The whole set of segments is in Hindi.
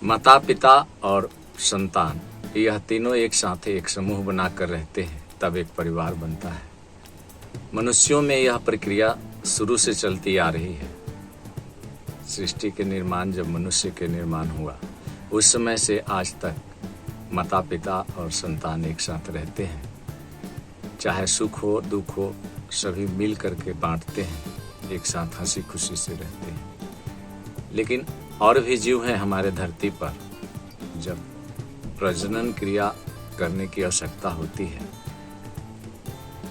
माता पिता और संतान, यह तीनों एक साथ एक समूह बनाकर रहते हैं, तब एक परिवार बनता है। मनुष्यों में यह प्रक्रिया शुरू से चलती आ रही है। सृष्टि के निर्माण, जब मनुष्य के निर्माण हुआ, उस समय से आज तक माता पिता और संतान एक साथ रहते हैं। चाहे सुख हो दुख हो, सभी मिल करके बांटते हैं, एक साथ हंसी खुशी से रहते हैं। लेकिन और भी जीव हैं हमारे धरती पर। जब प्रजनन क्रिया करने की आवश्यकता होती है,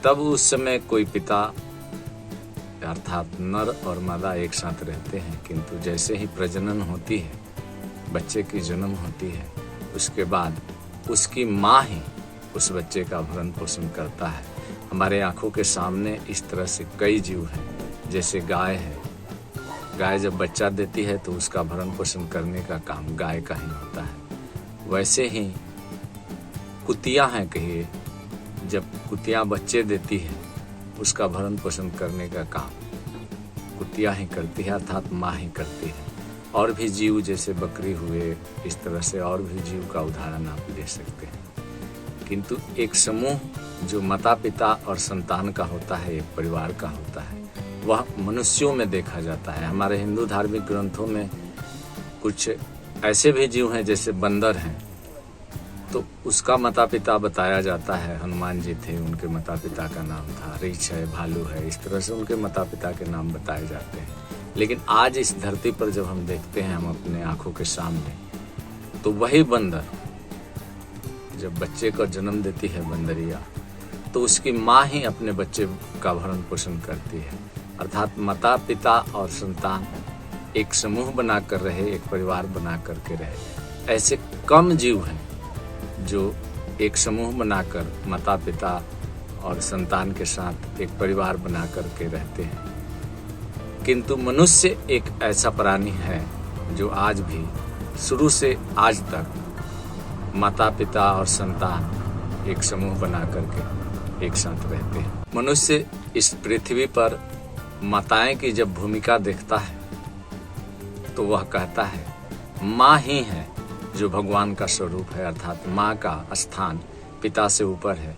तब उस समय कोई पिता अर्थात नर और मादा एक साथ रहते हैं, किंतु जैसे ही प्रजनन होती है, बच्चे की जन्म होती है, उसके बाद उसकी माँ ही उस बच्चे का भरण पोषण करता है। हमारे आंखों के सामने इस तरह से कई जीव हैं। जैसे गाय है, गाय जब बच्चा देती है तो उसका भरण पोषण करने का काम गाय का ही होता है। वैसे ही कुतिया हैं, कहिए, जब कुतिया बच्चे देती है, उसका भरण पोषण करने का काम कुतिया ही करती है, अर्थात माँ ही करती है। और भी जीव जैसे बकरी हुए, इस तरह से और भी जीव का उदाहरण आप ले सकते हैं। किंतु एक समूह जो माता पिता और संतान का होता है, एक परिवार का होता है, वह मनुष्यों में देखा जाता है। हमारे हिंदू धार्मिक ग्रंथों में कुछ ऐसे भी जीव हैं, जैसे बंदर हैं, तो उसका माता पिता बताया जाता है। हनुमान जी थे, उनके माता पिता का नाम था, रीछ है, भालू है, इस तरह से उनके माता पिता के नाम बताए जाते हैं। लेकिन आज इस धरती पर जब हम देखते हैं, हम अपने आंखों के सामने, तो वही बंदर जब बच्चे को जन्म देती है, बंदरिया, तो उसकी माँ ही अपने बच्चे का भरण पोषण करती है। अर्थात माता पिता और संतान एक समूह बनाकर रहे, एक परिवार बना करके रहे। ऐसे कम जीव हैं जो एक समूह बनाकर माता पिता और संतान के साथ एक परिवार बना करके रहते हैं। किंतु मनुष्य एक ऐसा प्राणी है जो आज भी शुरू से आज तक माता पिता और संतान एक समूह बना करके एक साथ रहते हैं। मनुष्य इस पृथ्वी पर माताएं की जब भूमिका देखता है, तो वह कहता है माँ ही है जो भगवान का स्वरूप है, अर्थात माँ का स्थान पिता से ऊपर है।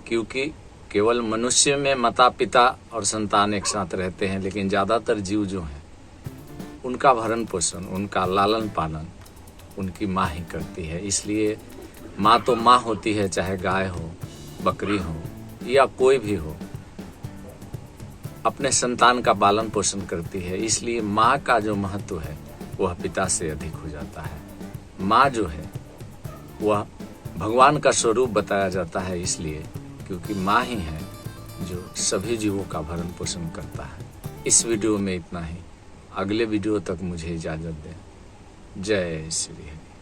क्योंकि केवल मनुष्य में माता पिता और संतान एक साथ रहते हैं, लेकिन ज़्यादातर जीव जो हैं, उनका भरण पोषण, उनका लालन पालन उनकी माँ ही करती है। इसलिए माँ तो माँ होती है, चाहे गाय हो, बकरी हो या कोई भी हो, अपने संतान का पालन पोषण करती है। इसलिए माँ का जो महत्व है वह पिता से अधिक हो जाता है। माँ जो है वह भगवान का स्वरूप बताया जाता है, इसलिए क्योंकि माँ ही है जो सभी जीवों का भरण पोषण करता है। इस वीडियो में इतना ही। अगले वीडियो तक मुझे इजाज़त दें। जय श्री हरि।